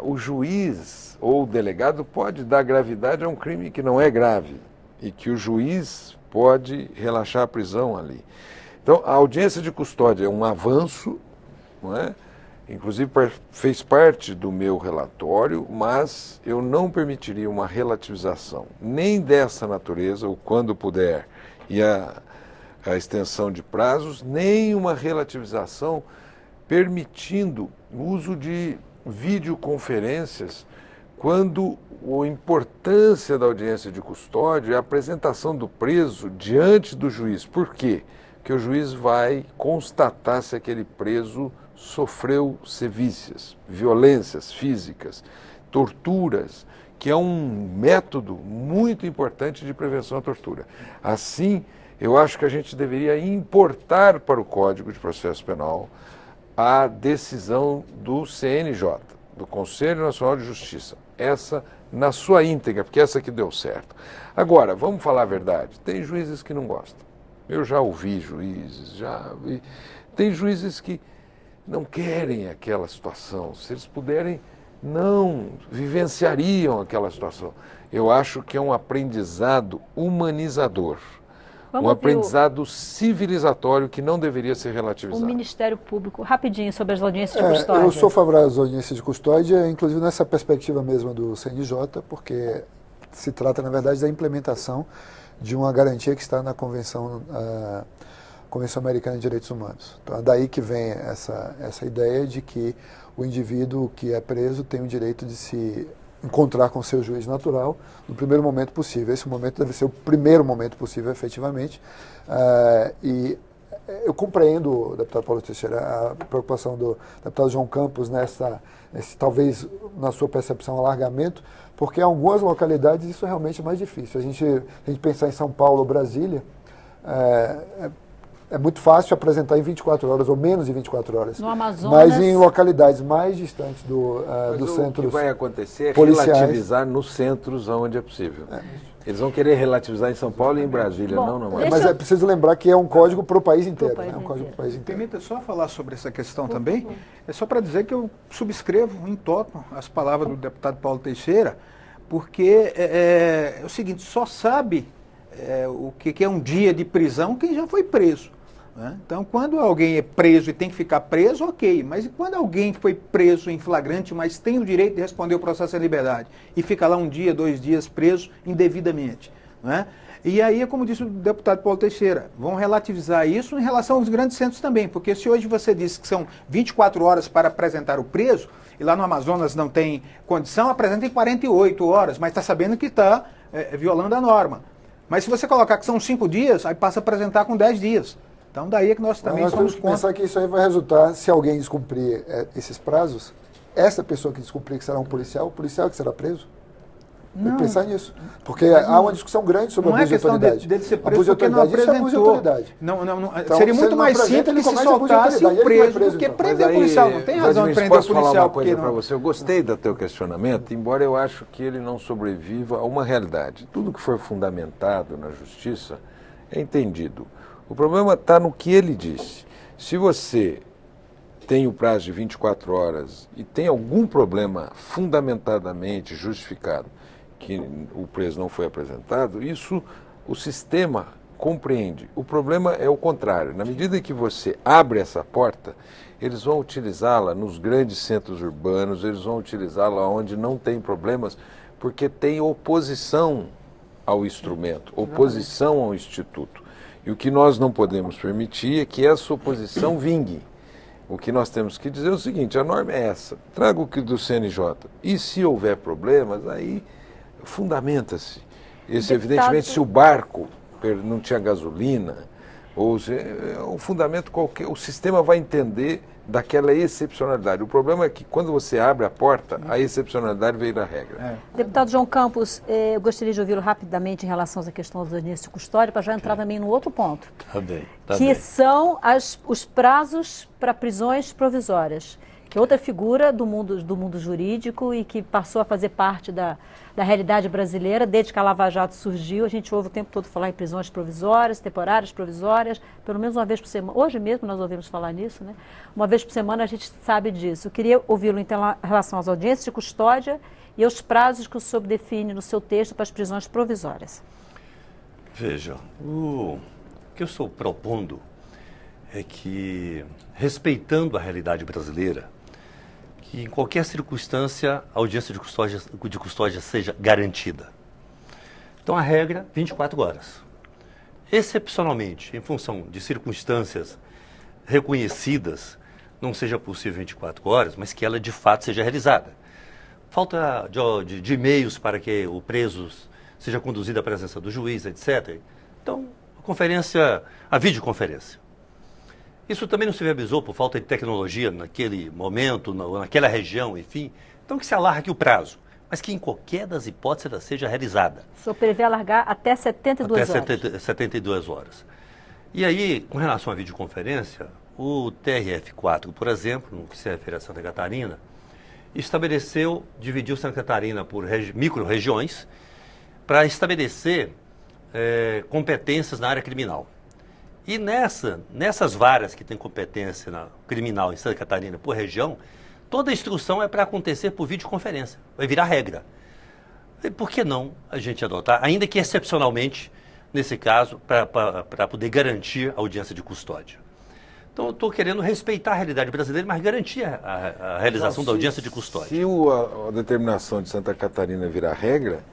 o juiz ou o delegado pode dar gravidade a um crime que não é grave e que o juiz pode relaxar a prisão ali. Então, a audiência de custódia é um avanço, não é? Inclusive fez parte do meu relatório, mas eu não permitiria uma relativização, nem dessa natureza, ou quando puder, e a extensão de prazos, nem uma relativização permitindo o uso de videoconferências quando a importância da audiência de custódia é a apresentação do preso diante do juiz. Por quê? Porque o juiz vai constatar se aquele preso sofreu sevícias, violências físicas, torturas, que é um método muito importante de prevenção à tortura. Assim, eu acho que a gente deveria importar para o Código de Processo Penal a decisão do CNJ, do Conselho Nacional de Justiça, essa na sua íntegra, porque essa que deu certo. Agora, vamos falar a verdade, tem juízes que não gostam. Eu já ouvi juízes, tem juízes que não querem aquela situação. Se eles puderem, não vivenciariam aquela situação. Eu acho que é um aprendizado humanizador, um aprendizado civilizatório que não deveria ser relativizado. O Ministério Público, rapidinho, sobre as audiências de custódia. Eu sou favorável às audiências de custódia, inclusive nessa perspectiva mesma do CNJ, porque se trata, na verdade, da implementação de uma garantia que está na Convenção Americana de Direitos Humanos. Então, é daí que vem essa ideia de que o indivíduo que é preso tem o direito de se encontrar com seu juiz natural no primeiro momento possível. Esse momento deve ser o primeiro momento possível, efetivamente. E eu compreendo, deputado Paulo Teixeira, a preocupação do deputado João Campos nesse, talvez, na sua percepção, alargamento, porque em algumas localidades isso é realmente mais difícil. A gente pensar em São Paulo ou Brasília, é muito fácil apresentar em 24 horas ou menos de 24 horas. No Amazonas... Mas em localidades mais distantes dos centros. O que vai acontecer é policiais, relativizar nos centros onde é possível. Eles vão querer relativizar em São Paulo e em Brasília, não. Mas é preciso lembrar que é um código para o país inteiro. É um código para o país inteiro. Permita só falar sobre essa questão também. É só para dizer que eu subscrevo em toto as palavras do deputado Paulo Teixeira, porque é o seguinte, só sabe o que é um dia de prisão quem já foi preso. Então, quando alguém é preso e tem que ficar preso, ok. Mas quando alguém foi preso em flagrante, mas tem o direito de responder o processo em liberdade e fica lá um dia, 2 dias preso indevidamente, E aí, como disse o deputado Paulo Teixeira, vão relativizar isso em relação aos grandes centros também, porque se hoje você disse que são 24 horas para apresentar o preso, e lá no Amazonas não tem condição, apresenta em 48 horas, mas está sabendo que está violando a norma. Mas se você colocar que são 5 dias, aí passa a apresentar com 10 dias. Então, daí é que nós também somos contra. Pensar que isso aí vai resultar, se alguém descumprir esses prazos, essa pessoa que descumprir, que será um policial, o policial que será preso? Tem que pensar nisso. Porque há uma discussão grande sobre abuso de autoridade. Dele ser preso porque não apresentou. Então, seria muito mais simples se soltasse o preso do que prender o policial. Não tem razão de prender o policial. Posso falar uma coisa para você? Eu gostei do teu questionamento, embora eu acho que ele não sobreviva a uma realidade. Tudo que for fundamentado na justiça é entendido. O problema está no que ele disse. Se você tem o prazo de 24 horas e tem algum problema fundamentadamente justificado que o preso não foi apresentado, isso o sistema compreende. O problema é o contrário. Na medida que você abre essa porta, eles vão utilizá-la nos grandes centros urbanos, eles vão utilizá-la onde não tem problemas, porque tem oposição ao instrumento, oposição ao instituto. E o que nós não podemos permitir é que essa oposição vingue. O que nós temos que dizer é o seguinte, a norma é essa, traga o que do CNJ. E se houver problemas, aí fundamenta-se. Evidentemente, se o barco não tinha gasolina, ou se, um fundamento qualquer, o sistema vai entender daquela excepcionalidade. O problema é que quando você abre a porta, a excepcionalidade veio da regra. Deputado João Campos, eu gostaria de ouvi-lo rapidamente em relação à questão dos audiências de custódia, para já entrar também no outro ponto. Tá bem. São os prazos para prisões provisórias, que é outra figura do mundo jurídico e que passou a fazer parte da realidade brasileira desde que a Lava Jato surgiu. A gente ouve o tempo todo falar em prisões provisórias, temporárias provisórias, pelo menos uma vez por semana. Hoje mesmo nós ouvimos falar nisso, né? Uma vez por semana a gente sabe disso. Eu queria ouvi-lo então em relação às audiências de custódia e aos prazos que o senhor define no seu texto para as prisões provisórias. Veja, o que eu estou propondo é que, respeitando a realidade brasileira, que em qualquer circunstância a audiência de custódia seja garantida. Então a regra, 24 horas. Excepcionalmente, em função de circunstâncias reconhecidas, não seja possível 24 horas, mas que ela de fato seja realizada. Falta de e-mails para que o preso seja conduzido à presença do juiz, etc. Então, a videoconferência. Isso também não se viabilizou por falta de tecnologia naquele momento, naquela região, enfim. Então que se alargue o prazo, mas que em qualquer das hipóteses ela seja realizada. O senhor prevê alargar até 72 horas. Até 72 horas. E aí, com relação à videoconferência, o TRF4, por exemplo, no que se refere a Santa Catarina, dividiu Santa Catarina por micro-regiões para estabelecer competências na área criminal. E nessas varas que têm competência criminal em Santa Catarina por região, toda a instrução é para acontecer por videoconferência. Vai virar regra. E por que não a gente adotar, ainda que excepcionalmente, nesse caso, para poder garantir a audiência de custódia? Então, eu estou querendo respeitar a realidade brasileira, mas garantir a realização da audiência de custódia. Se a determinação de Santa Catarina virar regra,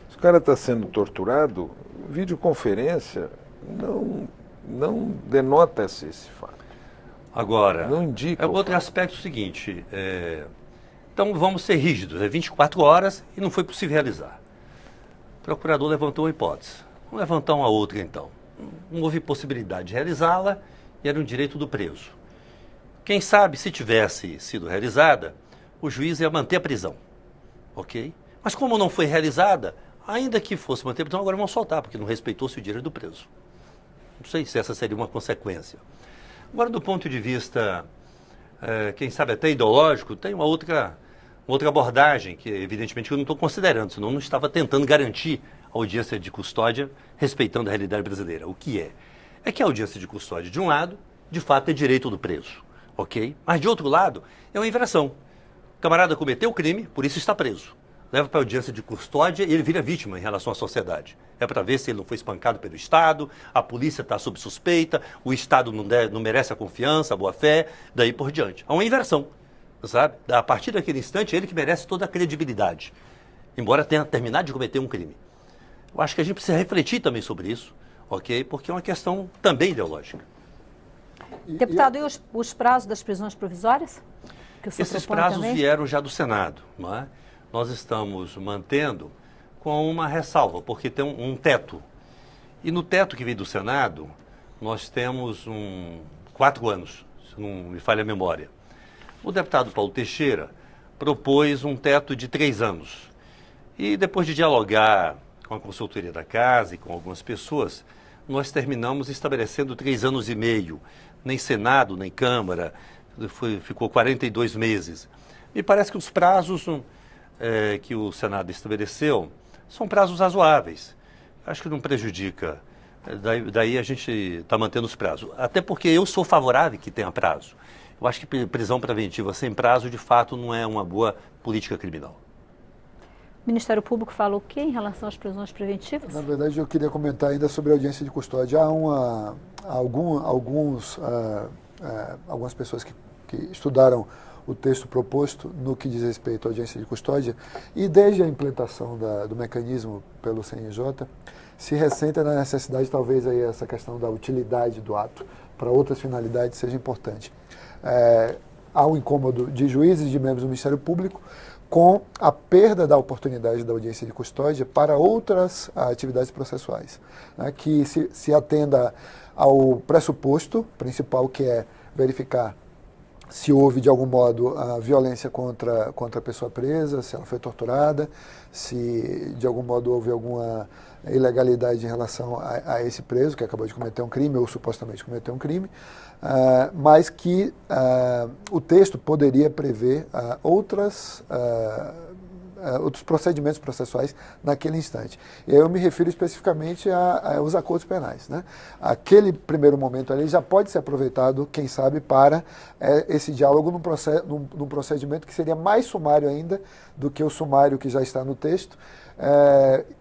se o cara está sendo torturado, videoconferência não denota esse fato. Agora, não indica outro aspecto é o seguinte, então vamos ser rígidos, 24 horas e não foi possível realizar. O procurador levantou uma hipótese, vamos levantar uma outra então. Não houve possibilidade de realizá-la e era um direito do preso. Quem sabe, se tivesse sido realizada, o juiz ia manter a prisão, ok? Mas como não foi realizada, ainda que fosse manter a prisão, agora vamos soltar, porque não respeitou-se o direito do preso. Não sei se essa seria uma consequência. Agora, do ponto de vista, quem sabe até ideológico, tem uma outra abordagem que, evidentemente, eu não estou considerando, senão eu não estava tentando garantir a audiência de custódia respeitando a realidade brasileira. O que é? É que a audiência de custódia, de um lado, de fato é direito do preso, ok? Mas, de outro lado, é uma infração. O camarada cometeu o crime, por isso está preso. Leva para a audiência de custódia e ele vira vítima em relação à sociedade. É para ver se ele não foi espancado pelo Estado, a polícia está sob suspeita, o Estado não merece a confiança, a boa-fé, daí por diante. Há uma inversão, sabe? A partir daquele instante, ele que merece toda a credibilidade, embora tenha terminado de cometer um crime. Eu acho que a gente precisa refletir também sobre isso, ok? Porque é uma questão também ideológica. Deputado, e os prazos das prisões provisórias? Que o senhor Esses propõe prazos também? vieram já do Senado, não é? Nós estamos mantendo com uma ressalva, porque tem um teto. E no teto que veio do Senado, nós temos 4 anos, se não me falha a memória. O deputado Paulo Teixeira propôs um teto de 3 anos. E depois de dialogar com a consultoria da casa e com algumas pessoas, nós terminamos estabelecendo 3 anos e meio. Nem Senado, nem Câmara, ficou 42 meses. Me parece que os prazos que o Senado estabeleceu são prazos razoáveis. Acho que não prejudica. Daí a gente está mantendo os prazos. Até porque eu sou favorável que tenha prazo. Eu acho que prisão preventiva sem prazo, de fato, não é uma boa política criminal. O Ministério Público fala o quê em relação às prisões preventivas? Na verdade, eu queria comentar ainda sobre a audiência de custódia. Há algumas pessoas que estudaram o texto proposto no que diz respeito à audiência de custódia e desde a implantação do mecanismo pelo CNJ se ressenta na necessidade, talvez aí essa questão da utilidade do ato para outras finalidades seja importante. Há um incômodo de juízes e de membros do Ministério Público com a perda da oportunidade da audiência de custódia para outras atividades processuais, né, que se atenda ao pressuposto principal, que é verificar se houve, de algum modo, a violência contra a pessoa presa, se ela foi torturada, se, de algum modo, houve alguma ilegalidade em relação a esse preso, que acabou de cometer um crime ou supostamente cometeu um crime, mas que o texto poderia prever outros procedimentos processuais naquele instante. E aí eu me refiro especificamente aos acordos penais, né? Aquele primeiro momento ali já pode ser aproveitado, quem sabe, para esse diálogo num procedimento que seria mais sumário ainda do que o sumário que já está no texto,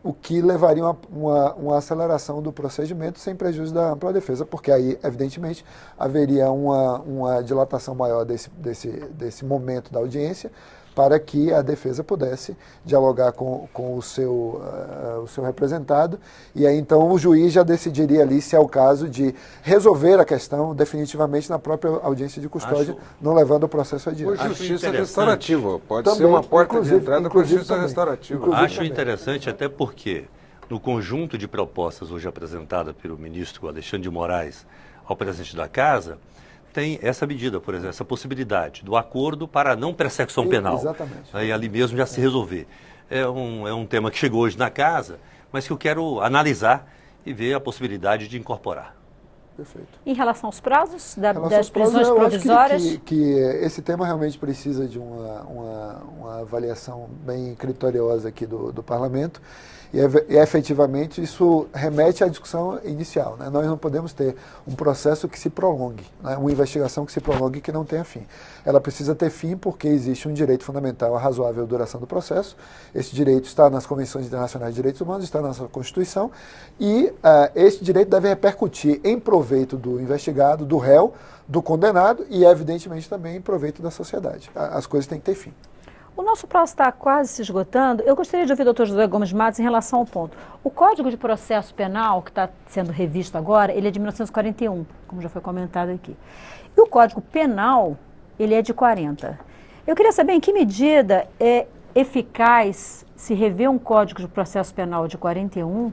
o que levaria uma aceleração do procedimento sem prejuízo da ampla defesa, porque aí, evidentemente, haveria uma dilatação maior desse momento da audiência, para que a defesa pudesse dialogar com o seu representado, e aí então o juiz já decidiria ali se é o caso de resolver a questão definitivamente na própria audiência de custódia, não levando o processo adiante. Ou justiça restaurativa, pode também, ser uma porta de entrada para a justiça também. restaurativa. Acho interessante até porque, no conjunto de propostas hoje apresentada pelo ministro Alexandre de Moraes ao presidente da Casa, tem essa medida, por exemplo, essa possibilidade do acordo para não persecução penal. Exatamente. Aí ali mesmo já se resolver. É um tema que chegou hoje na Casa, mas que eu quero analisar e ver a possibilidade de incorporar. Perfeito. Em relação aos prazos das aos prazos, prisões eu provisórias? acho que esse tema realmente precisa de uma avaliação bem criteriosa aqui do Parlamento. E efetivamente isso remete à discussão inicial, né? Nós não podemos ter um processo que se prolongue, né? Uma investigação que se prolongue e que não tenha fim. Ela precisa ter fim porque existe um direito fundamental à razoável duração do processo. Esse direito está nas Convenções Internacionais de Direitos Humanos, está na nossa Constituição, e esse direito deve repercutir em proveito do investigado, do réu, do condenado e, evidentemente, também em proveito da sociedade. As coisas têm que ter fim. O nosso prazo está quase se esgotando. Eu gostaria de ouvir o Dr. José Gomes Matos em relação ao ponto. O Código de Processo Penal, que está sendo revisto agora, ele é de 1941, como já foi comentado aqui. E o Código Penal, ele é de 40. Eu queria saber em que medida é eficaz se rever um Código de Processo Penal de 41,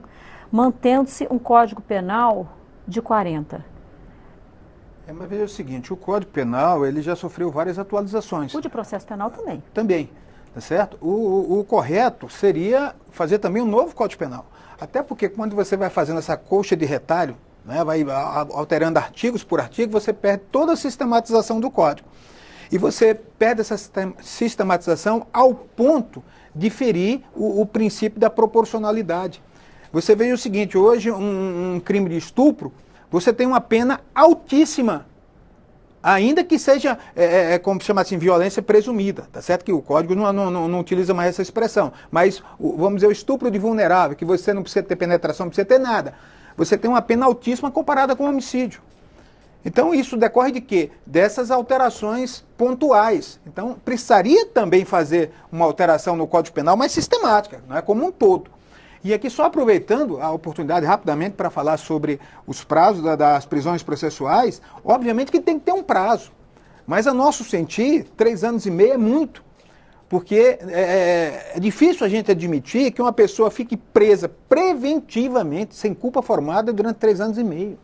mantendo-se um Código Penal de 40. Mas veja o seguinte, o Código Penal ele já sofreu várias atualizações. O de processo penal também. Também, tá certo? O correto seria fazer também um novo Código Penal. Até porque quando você vai fazendo essa colcha de retalho, né, vai alterando artigos por artigo, você perde toda a sistematização do Código. E você perde essa sistematização ao ponto de ferir o princípio da proporcionalidade. Você veja o seguinte, hoje um crime de estupro, você tem uma pena altíssima, ainda que seja, como se chama assim, violência presumida, tá certo? Que o Código não utiliza mais essa expressão, mas, vamos dizer, o estupro de vulnerável, que você não precisa ter penetração, não precisa ter nada, você tem uma pena altíssima comparada com o homicídio. Então, isso decorre de quê? Dessas alterações pontuais. Então, precisaria também fazer uma alteração no Código Penal mais sistemática, não é como um todo. E aqui só aproveitando a oportunidade rapidamente para falar sobre os prazos das prisões processuais, obviamente que tem que ter um prazo, mas a nosso sentir, 3 anos e meio é muito, porque é difícil a gente admitir que uma pessoa fique presa preventivamente, sem culpa formada, durante 3 anos e meio.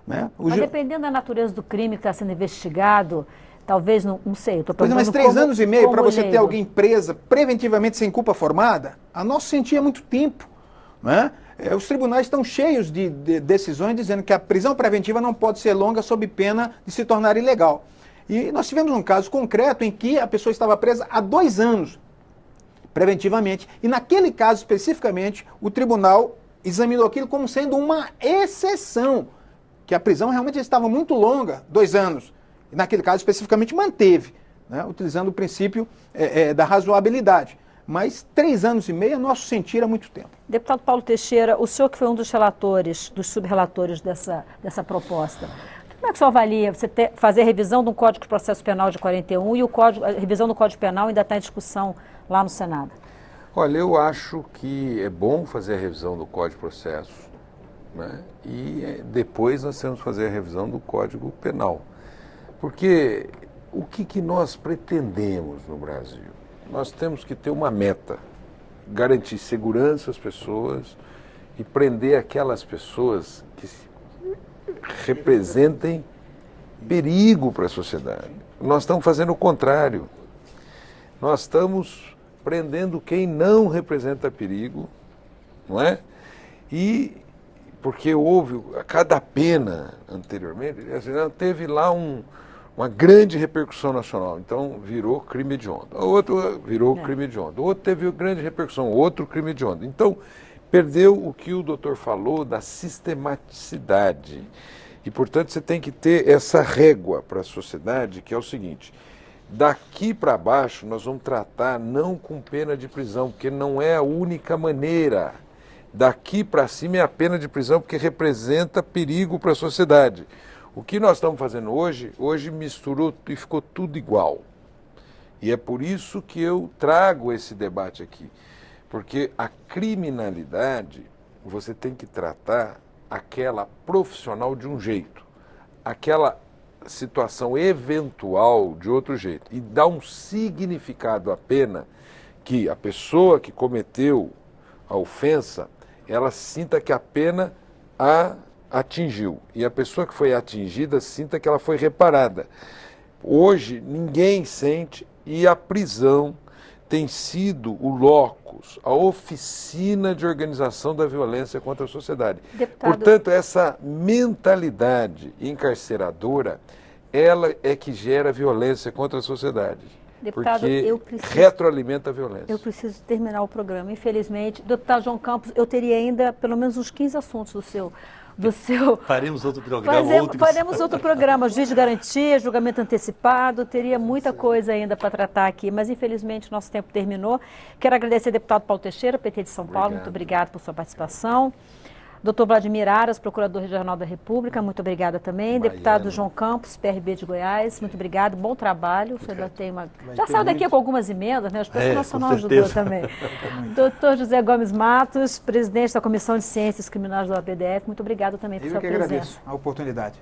Né? Mas dependendo da natureza do crime que está sendo investigado, talvez, não sei, eu estou perguntando. Mas 3 anos e meio para você ter alguém presa preventivamente sem culpa formada, a nosso sentir é muito tempo. Né? Os tribunais estão cheios de decisões dizendo que a prisão preventiva não pode ser longa sob pena de se tornar ilegal. E nós tivemos um caso concreto em que a pessoa estava presa há 2 anos, preventivamente. E naquele caso especificamente, o tribunal examinou aquilo como sendo uma exceção, que a prisão realmente estava muito longa, 2 anos. E naquele caso especificamente manteve, né, utilizando o princípio da razoabilidade. Mas 3 anos e meio, nosso sentir, é muito tempo. Deputado Paulo Teixeira, o senhor que foi um dos relatores, dos subrelatores dessa proposta, como é que o senhor avalia você fazer a revisão do Código de Processo Penal de 41 e a revisão do Código Penal ainda está em discussão lá no Senado? Olha, eu acho que é bom fazer a revisão do Código de Processo, né? E depois nós temos que fazer a revisão do Código Penal. Porque o que nós pretendemos no Brasil? Nós temos que ter uma meta, garantir segurança às pessoas e prender aquelas pessoas que representem perigo para a sociedade. Nós estamos fazendo o contrário. Nós estamos prendendo quem não representa perigo, não é? E porque houve, a cada pena anteriormente, teve lá uma grande repercussão nacional, então virou crime hediondo. O outro virou crime hediondo. O outro teve grande repercussão, outro crime hediondo. Então, perdeu o que o doutor falou da sistematicidade. E, portanto, você tem que ter essa régua para a sociedade, que é o seguinte: daqui para baixo nós vamos tratar não com pena de prisão, porque não é a única maneira. Daqui para cima é a pena de prisão, porque representa perigo para a sociedade. O que nós estamos fazendo hoje misturou e ficou tudo igual. E é por isso que eu trago esse debate aqui. Porque a criminalidade, você tem que tratar aquela profissional de um jeito, aquela situação eventual de outro jeito. E dar um significado à pena que a pessoa que cometeu a ofensa, ela sinta que a pena a atingiu. E a pessoa que foi atingida sinta que ela foi reparada. Hoje, ninguém sente, e a prisão tem sido o locus, a oficina de organização da violência contra a sociedade. Deputado... Portanto, essa mentalidade encarceradora, ela é que gera violência contra a sociedade. Deputado, porque retroalimenta a violência. Eu preciso terminar o programa, infelizmente. Deputado João Campos, eu teria ainda pelo menos uns 15 assuntos do seu... Faremos outro programa. Faremos outro programa, juiz de garantia, julgamento antecipado, teria muita coisa ainda para tratar aqui, mas infelizmente nosso tempo terminou. Quero agradecer ao deputado Paulo Teixeira, PT de São Paulo, muito obrigado por sua participação. Doutor Vladimir Aras, Procurador Regional da República, muito obrigada também. Deputado João Campos, PRB de Goiás, muito obrigado, bom trabalho. O senhor já saiu daqui com algumas emendas, né? O Expresso Nacional ajudou também. Doutor José Gomes Matos, presidente da Comissão de Ciências Criminais da OABDF, muito obrigado também por sua presença. Eu que agradeço a oportunidade.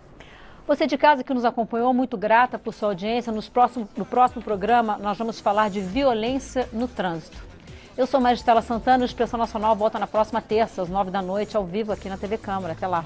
Você de casa que nos acompanhou, muito grata por sua audiência. No próximo programa, nós vamos falar de violência no trânsito. Eu sou Maristela Santana e o Expressão Nacional volta na próxima terça, às 9 da noite, ao vivo aqui na TV Câmara. Até lá.